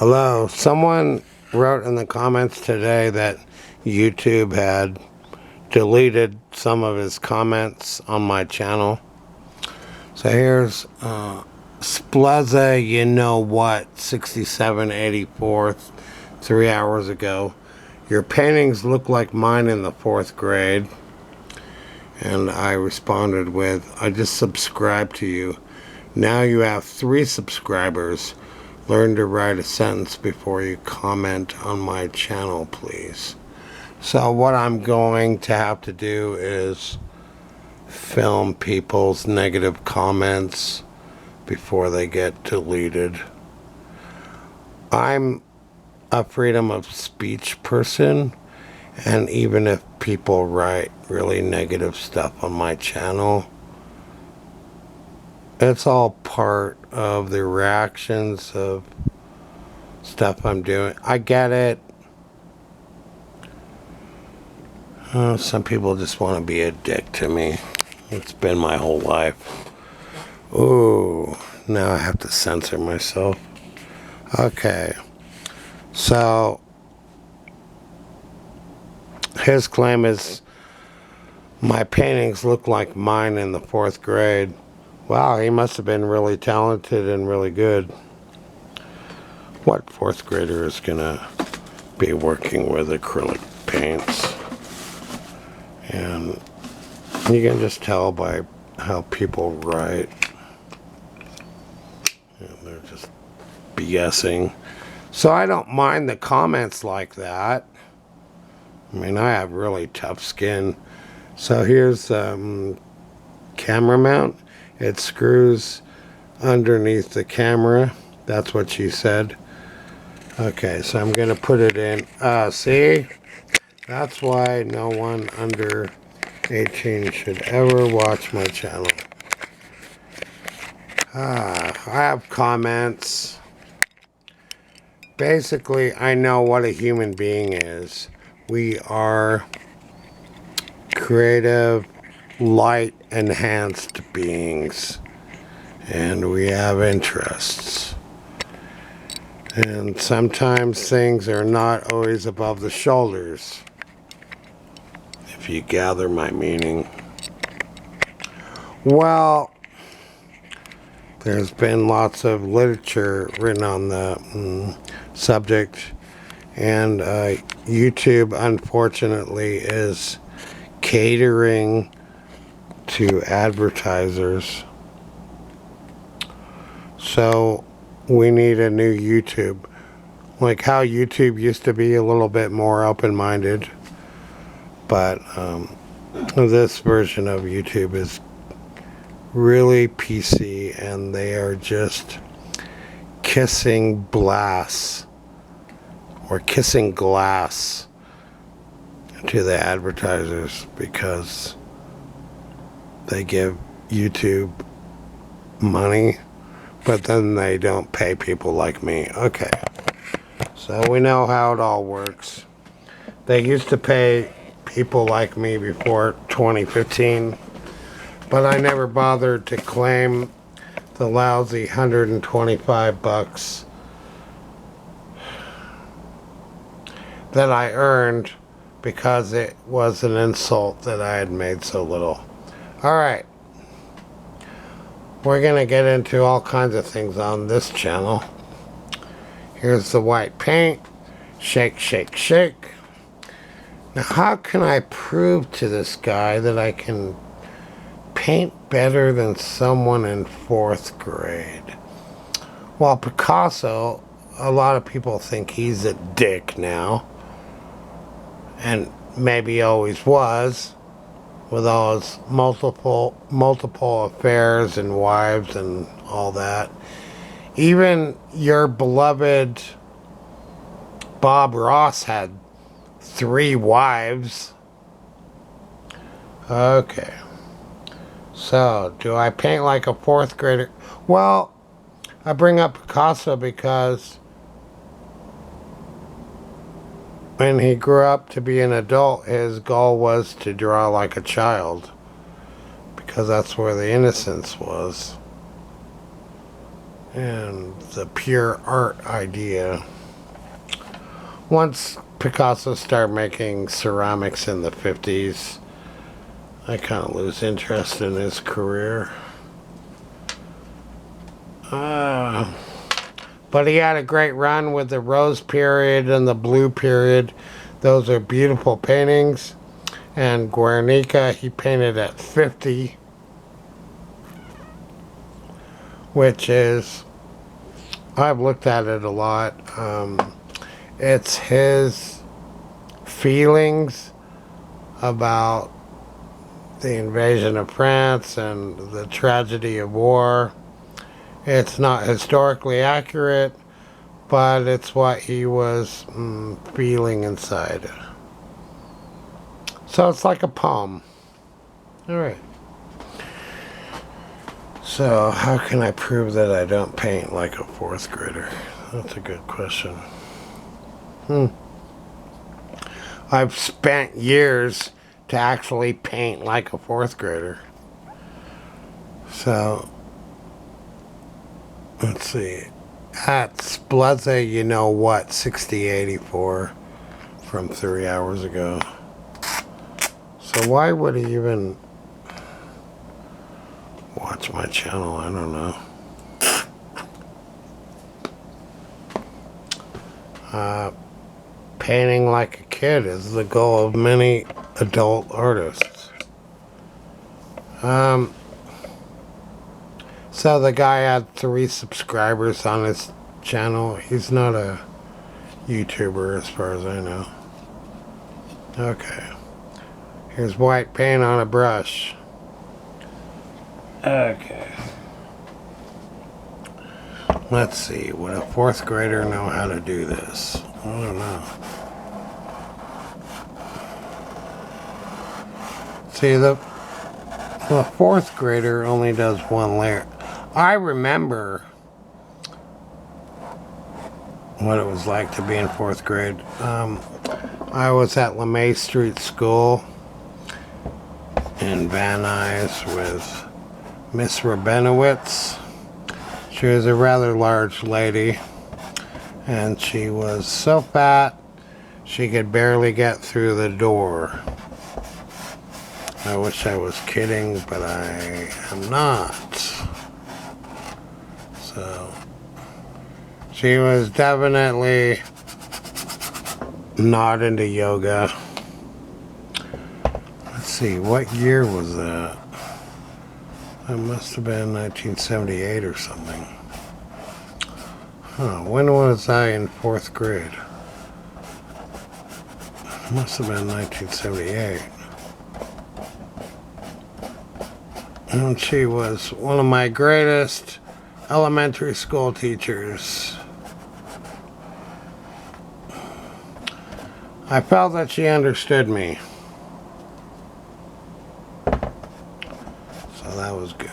Hello. Someone wrote in the comments today that YouTube had deleted some of his comments on my channel. So here's Splaza, you know what, 6784, 3 hours ago. Your paintings look like mine in the 4th grade. And I responded with, I just subscribed to you. Now you have 3 subscribers. Learn to write a sentence before you comment on my channel, please. So what I'm going to have to do is film people's negative comments before they get deleted. I'm a freedom of speech person, and even if people write really negative stuff on my channel, it's all part of the reactions of stuff I'm doing. I get it. Some people just want to be a dick to me. It's been my whole life. Ooh, now I have to censor myself. Okay. So, his claim is, my paintings look like mine in the 4th grade. Wow, he must have been really talented and really good. What 4th grader is gonna be working with acrylic paints? And you can just tell by how people write. And they're just BSing. So I don't mind the comments like that. I mean, I have really tough skin. So here's camera mount. It screws underneath the camera. That's what she said. Okay, so I'm gonna put it in. See? That's why no one under 18 should ever watch my channel. I have comments. Basically, I know what a human being is. We are creative, light enhanced beings, and we have interests, and sometimes things are not always above the shoulders, if you gather my meaning. Well, there's been lots of literature written on the subject, and YouTube unfortunately is catering to advertisers. So we need a new YouTube. Like how YouTube used to be a little bit more open-minded, but this version of YouTube is really PC, and they are just kissing glass to the advertisers, because they give YouTube money, but then they don't pay people like me. Okay, so we know how it all works. They used to pay people like me before 2015, but I never bothered to claim the lousy $125 that I earned, because it was an insult that I had made so little. Alright, we're gonna get into all kinds of things on this channel. Here's the white paint. Shake, shake, shake. Now, how can I prove to this guy that I can paint better than someone in 4th grade? Well, Picasso, a lot of people think he's a dick now, and maybe always was, with all his multiple affairs and wives and all that. Even your beloved Bob Ross had 3 wives. Okay. So, do I paint like a 4th grader? Well, I bring up Picasso because when he grew up to be an adult, his goal was to draw like a child, because that's where the innocence was. and the pure art idea. Once Picasso started making ceramics in the 50s, I kind of lose interest in his career. But he had a great run with the Rose period and the Blue period. Those are beautiful paintings. And Guernica he painted at 50, which is, I've looked at it a lot. It's his feelings about the invasion of France and the tragedy of war. It's not historically accurate, but it's what he was feeling inside. So it's like a poem. Alright. So how can I prove that I don't paint like a fourth grader? That's a good question. I've spent years to actually paint like a fourth grader. So, let's see. At Spleza, you know what, 6084 from 3 hours ago. So why would he even watch my channel? I don't know. Painting like a kid is the goal of many adult artists. So the guy had 3 subscribers on his channel. He's not a YouTuber as far as I know. Okay. Here's white paint on a brush. Okay. Let's see. Would a fourth grader know how to do this? I don't know. See, the fourth grader only does 1 layer. I remember what it was like to be in 4th grade. I was at LeMay Street School in Van Nuys with Miss Rabinowitz. She was a rather large lady, and she was so fat she could barely get through the door. I wish I was kidding, but I am not. So, she was definitely not into yoga. Let's see, what year was that? It must have been 1978 or something. Huh, when was I in 4th grade? Must have been 1978. And she was one of my greatest elementary school teachers. I felt that she understood me. So that was good.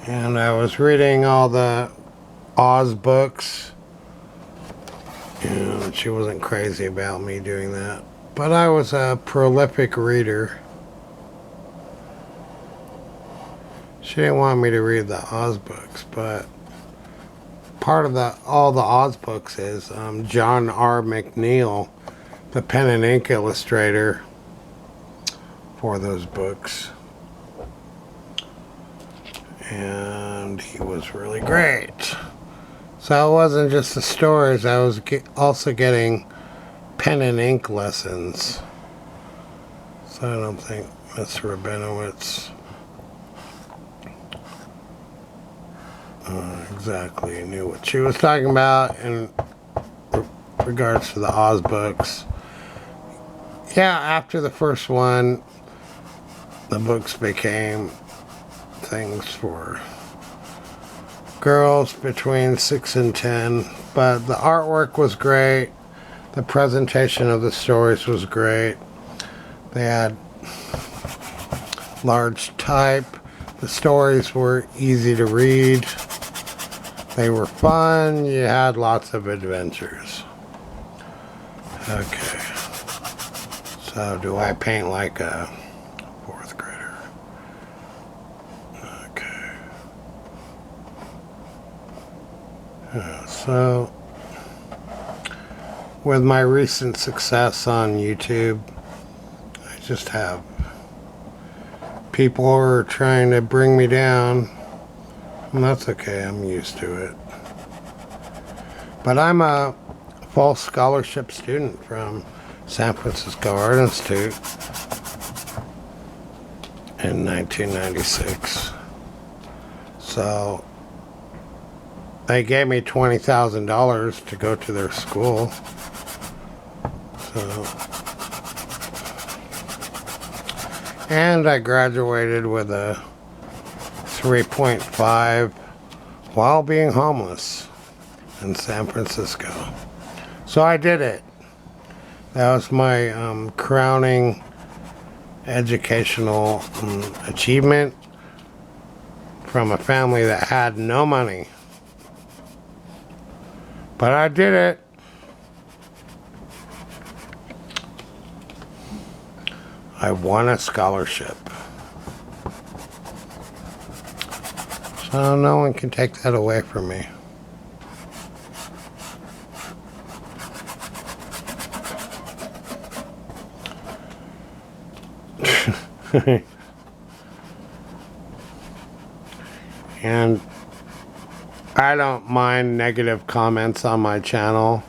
And I was reading all the Oz books. And she wasn't crazy about me doing that. But I was a prolific reader. She didn't want me to read the Oz books, but part of all the Oz books is John R. McNeil, the pen and ink illustrator for those books. And he was really great. So it wasn't just the stories, I was also getting pen and ink lessons. So I don't think Miss Rabinowitz exactly knew what she was talking about in regards to the Oz books. Yeah, after the first one, the books became things for girls between 6 and 10, but the artwork was great. The presentation of the stories was great. They had large type. The stories were easy to read. They were fun. You had lots of adventures. Okay. So, do I paint like a 4th grader? Okay. So, with my recent success on YouTube, I just have people who are trying to bring me down, and that's okay, I'm used to it. But I'm a full scholarship student from San Francisco Art Institute in 1996. So they gave me $20,000 to go to their school. So, and I graduated with a 3.5 while being homeless in San Francisco. So I did it. That was my crowning educational achievement from a family that had no money. But I did it. I won a scholarship. So no one can take that away from me. And I don't mind negative comments on my channel,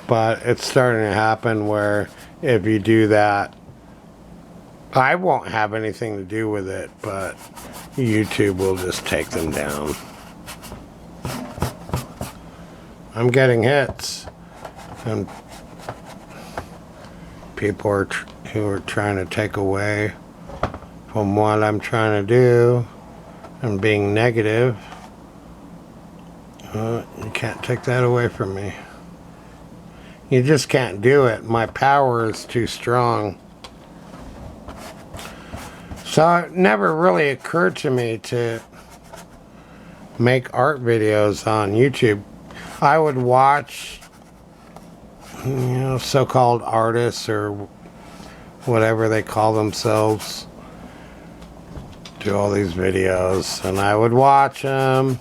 but it's starting to happen where if you do that, I won't have anything to do with it, but YouTube will just take them down. I'm getting hits, and people who are trying to take away from what I'm trying to do and being negative. You can't take that away from me. You just can't do it. My power is too strong. So it never really occurred to me to make art videos on YouTube. I would watch, so-called artists or whatever they call themselves do all these videos, and I would watch them,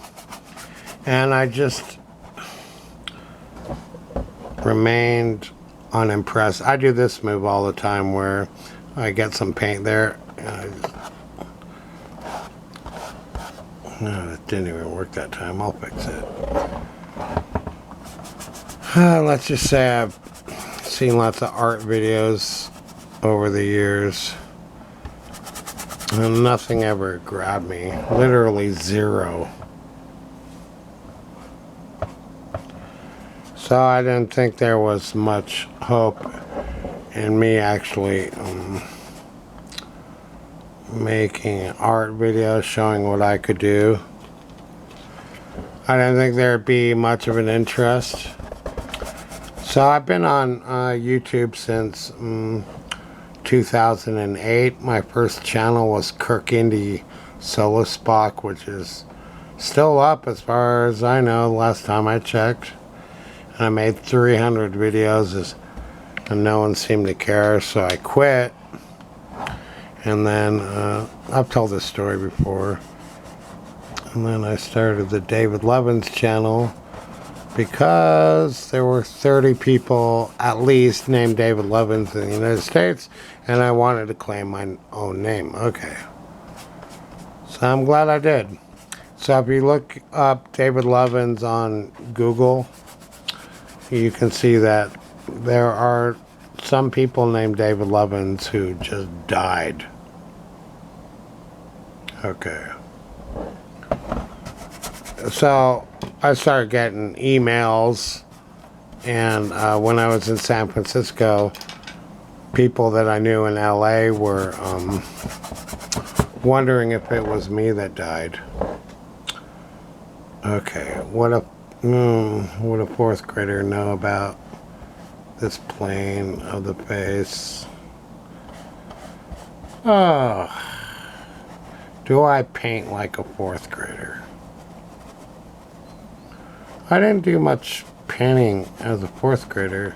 and I just remained unimpressed. I do this move all the time where I get some paint there. No, it didn't even work that time. I'll fix it. Let's just say I've seen lots of art videos over the years, and nothing ever grabbed me. Literally zero. So I didn't think there was much hope in me actually making an art video showing what I could do. I didn't think there'd be much of an interest. So I've been on YouTube since 2008. My first channel was Kirk Indie Solo Spock, which is still up as far as I know, last time I checked. And I made 300 videos and no one seemed to care, so I quit. And then I've told this story before. And then I started the David Lovins channel because there were 30 people at least named David Lovins in the United States, and I wanted to claim my own name. Okay. So I'm glad I did. So if you look up David Lovins on Google, you can see that there are some people named David Lovins who just died. Okay. So I started getting emails, and when I was in San Francisco, people that I knew in LA were wondering if it was me that died. Okay, would a fourth grader know about this plane of the face? Oh, do I paint like a fourth grader? I didn't do much painting as a fourth grader.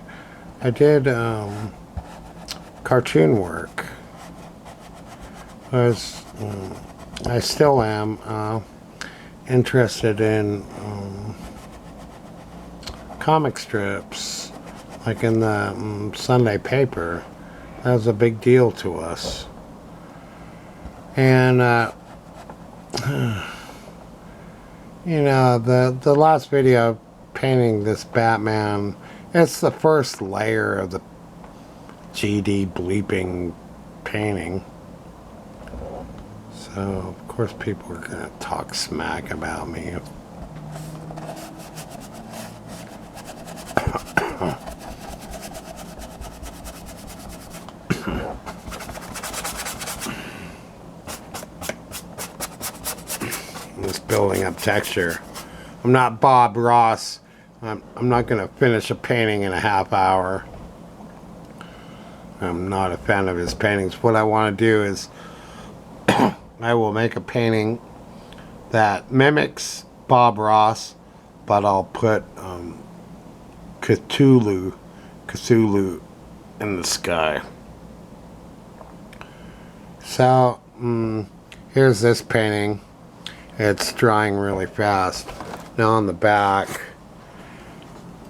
I did cartoon work. I still am interested in comic strips, like in the Sunday paper. That was a big deal to us. And you know, the last video painting this Batman, it's the first layer of the GD bleeping painting. So of course people are gonna talk smack about me. Just building up texture. I'm not Bob Ross. I'm not gonna finish a painting in a half hour. I'm not a fan of his paintings. What I want to do is I will make a painting that mimics Bob Ross, but I'll put Cthulhu in the sky. So here's this painting. It's drying really fast. Now on the back,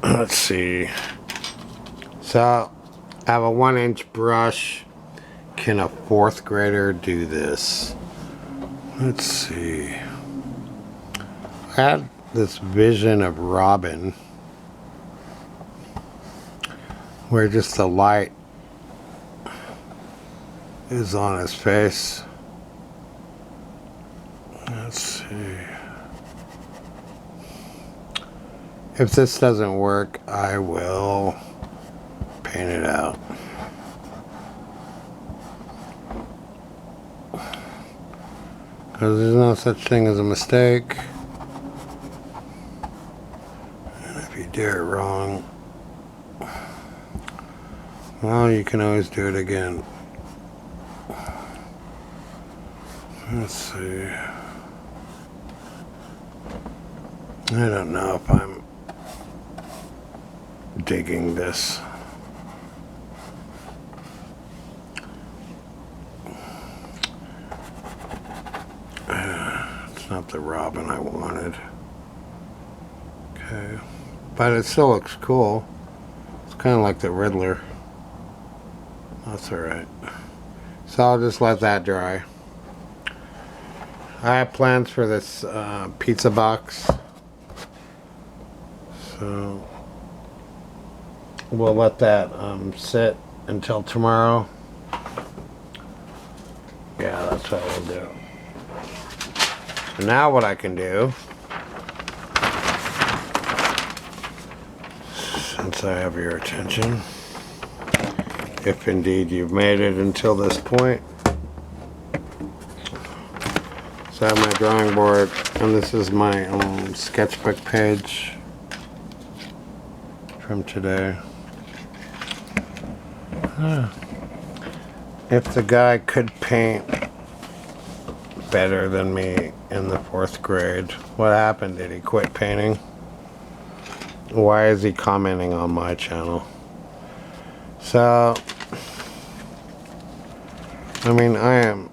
let's see. So I have a 1-inch brush. Can a 4th grader do this? Let's see. I had this vision of Robin where just the light is on his face. Let's see. If this doesn't work, I will paint it out. Because there's no such thing as a mistake. And if you do it wrong, well, you can always do it again. Let's see. I don't know if I'm digging this. It's not the Robin I wanted. Okay. But it still looks cool. It's kind of like the Riddler. That's alright. So I'll just let that dry. I have plans for this pizza box. So we'll let that sit until tomorrow. Yeah, that's what we'll do. So now what I can do, since I have your attention, if indeed you've made it until this point, so I have my drawing board, and this is my sketchbook page from today. If the guy could paint better than me in the 4th grade, what happened? Did he quit painting? Why is he commenting on my channel? So, I mean, I am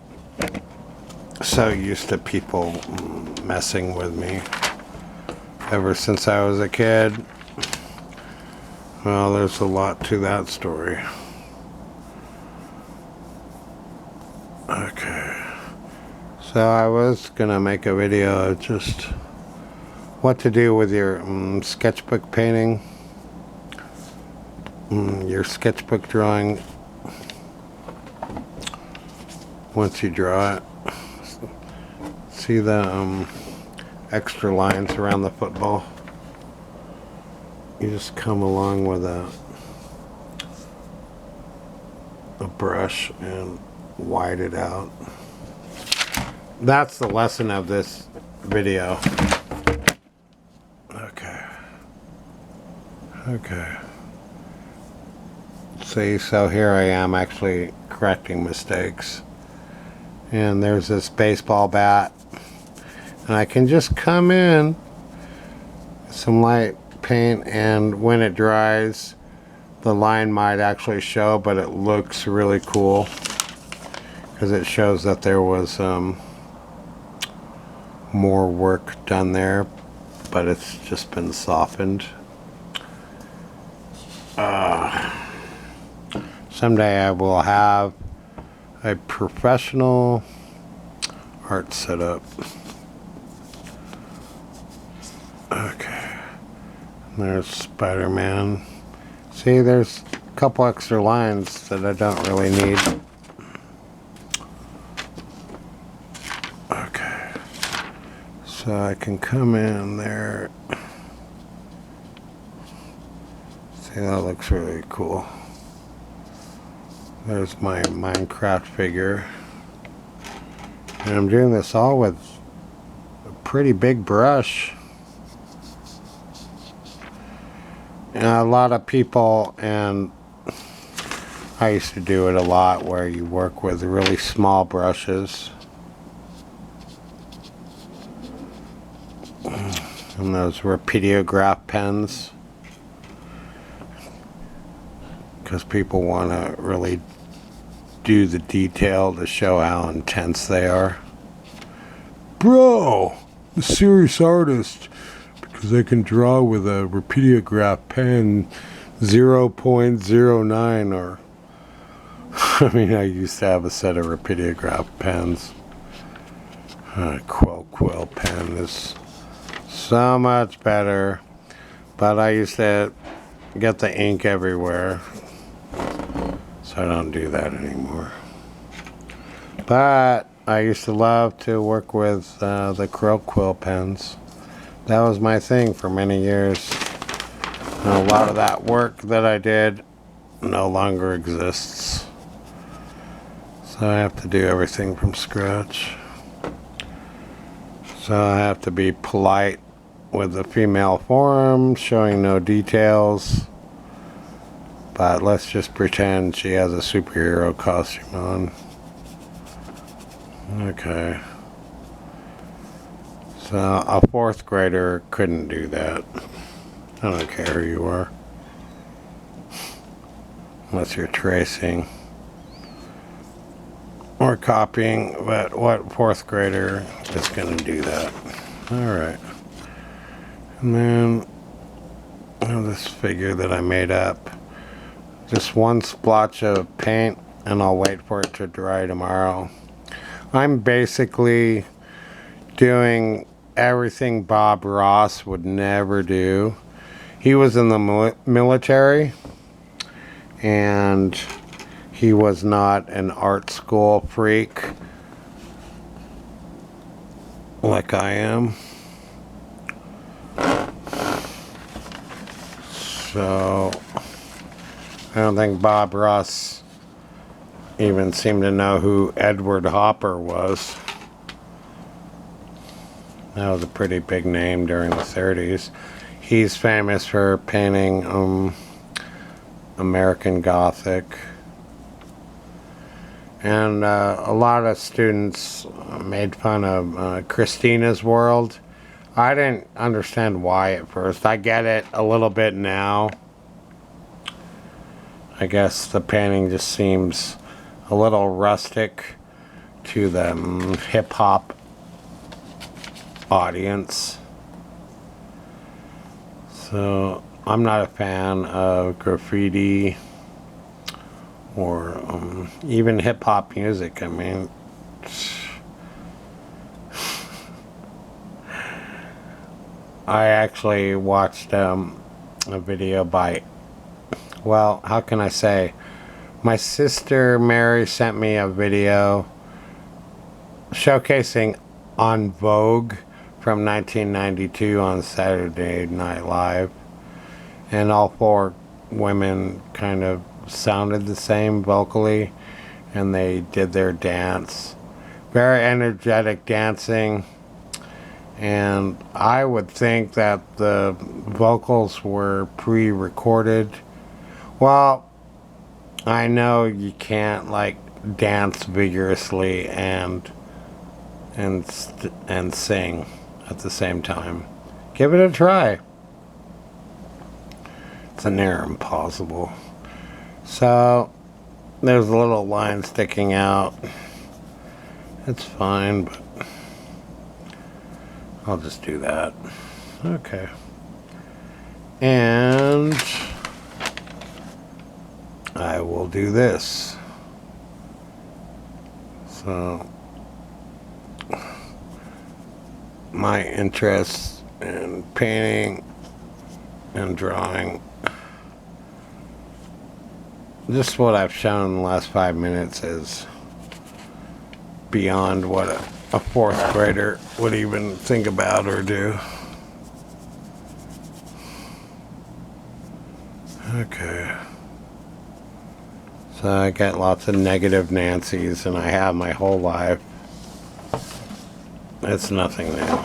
so used to people messing with me ever since I was a kid. Well, there's a lot to that story. Okay. So I was gonna make a video of just what to do with your sketchbook painting, your sketchbook drawing once you draw it. See the extra lines around the football? You just come along with a brush and wide it out. That's the lesson of this video. Okay. See, so here I am actually correcting mistakes. And there's this baseball bat. And I can just come in with some light paint, and when it dries, the line might actually show, but it looks really cool because it shows that there was more work done there, but it's just been softened. Someday I will have a professional art setup. Okay. There's Spider-Man. See, there's a couple extra lines that I don't really need. Okay. So I can come in there. See, that looks really cool. There's my Minecraft figure. And I'm doing this all with a pretty big brush. And a lot of people, and I used to do it a lot, where you work with really small brushes. And those rapidograph pens. Because people want to really do the detail to show how intense they are. Bro, a serious artist, because they can draw with a rapidograph pen 0.09 or I mean, I used to have a set of rapidograph pens. Quill pen is so much better, but I used to get the ink everywhere, so I don't do that anymore. But I used to love to work with the quill pens. That was my thing for many years. And a lot of that work that I did no longer exists. So I have to do everything from scratch. So I have to be polite with the female form, showing no details. But let's just pretend she has a superhero costume on. Okay. So a fourth grader couldn't do that. I don't care who you are. Unless you're tracing or copying, but what fourth grader is going to do that? Alright. And then I have this figure that I made up. Just one splotch of paint, and I'll wait for it to dry tomorrow. I'm basically doing everything Bob Ross would never do. He was in the military, and he was not an art school freak like I am. So I don't think Bob Ross even seemed to know who Edward Hopper was. That was a pretty big name during the 30s. He's famous for painting American Gothic. And a lot of students made fun of Christina's World. I didn't understand why at first. I get it a little bit now. I guess the painting just seems a little rustic to the hip-hop audience. So I'm not a fan of graffiti or even hip-hop music. I mean, I actually watched a video by, well, how can I say, my sister Mary sent me a video showcasing On Vogue from 1992 on Saturday Night Live, and all four women kind of sounded the same vocally, and they did their dance. Very energetic dancing, and I would think that the vocals were pre-recorded. Well, I know you can't like dance vigorously and sing at the same time. Give it a try. It's near impossible. So there's a little line sticking out. It's fine, but I'll just do that. Okay. And I will do this. So my interest in painting and drawing, just what I've shown in the last 5 minutes, is beyond what a fourth grader would even think about or do. Okay. So I get lots of negative Nancy's, and I have my whole life. It's nothing new.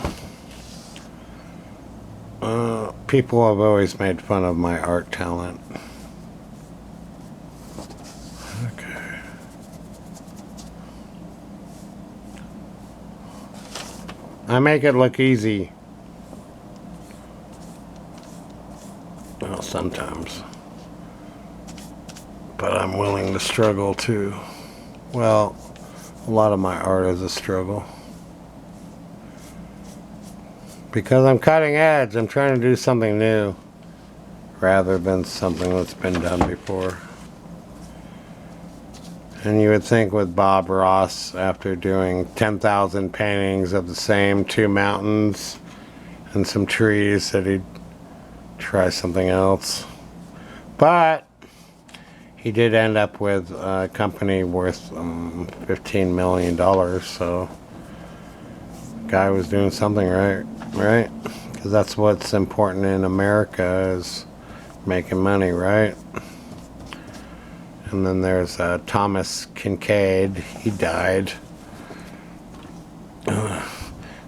People have always made fun of my art talent. Okay. I make it look easy. Well, sometimes. But I'm willing to struggle too. Well, a lot of my art is a struggle. Because I'm cutting edge, I'm trying to do something new rather than something that's been done before. And you would think with Bob Ross, after doing 10,000 paintings of the same 2 mountains and some trees, that he'd try something else. But he did end up with a company worth $15 million, so the guy was doing something right? Because that's what's important in America, is making money, right? And then there's Thomas Kincaid. He died.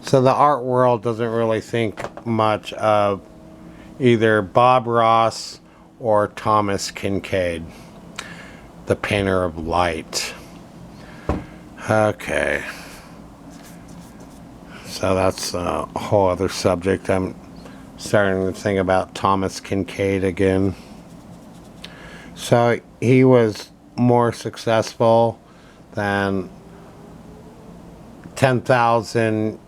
So the art world doesn't really think much of either Bob Ross or Thomas Kincaid, the painter of light. Okay. So that's a whole other subject. I'm starting to think about Thomas Kincaid again. So he was more successful than 10,000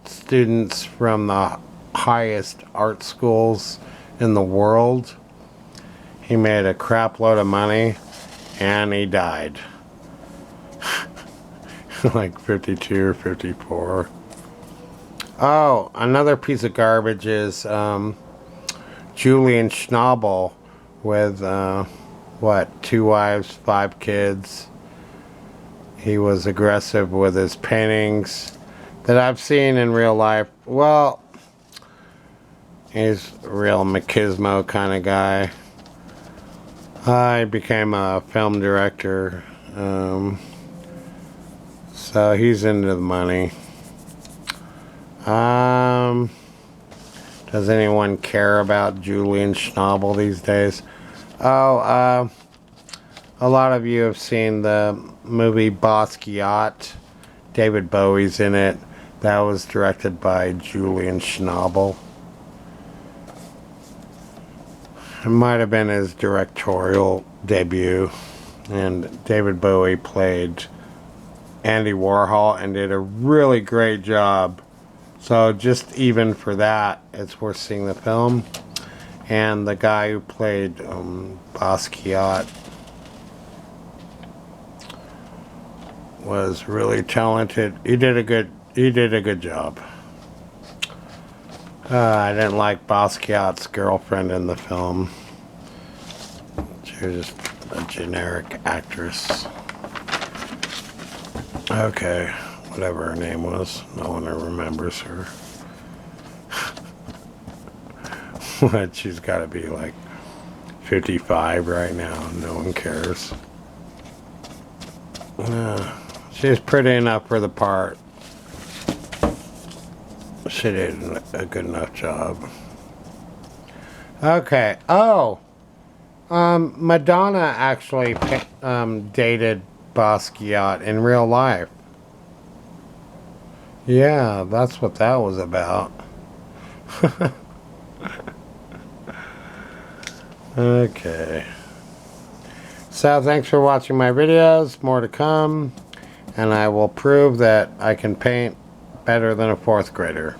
students from the highest art schools in the world. He made a crap load of money, and he died. Like 52 or 54. Oh, another piece of garbage is Julian Schnabel with, 2 wives, 5 kids. He was aggressive with his paintings that I've seen in real life. Well, he's a real machismo kind of guy. I became a film director. So he's into the money. Does anyone care about Julian Schnabel these days? Oh, a lot of you have seen the movie Basquiat. David Bowie's in it. That was directed by Julian Schnabel. It might have been his directorial debut. And David Bowie played Andy Warhol and did a really great job. So just even for that, it's worth seeing the film. And the guy who played Basquiat was really talented. He did a good job. I didn't like Basquiat's girlfriend in the film. She was just a generic actress. Okay, whatever her name was. No one remembers her. But she's got to be like 55 right now. No one cares. She's pretty enough for the part. She did a good enough job. Okay. Oh, Madonna actually dated Basquiat in real life. Yeah, that's what that was about. Okay. So thanks for watching my videos. More to come. And I will prove that I can paint better than a 4th grader.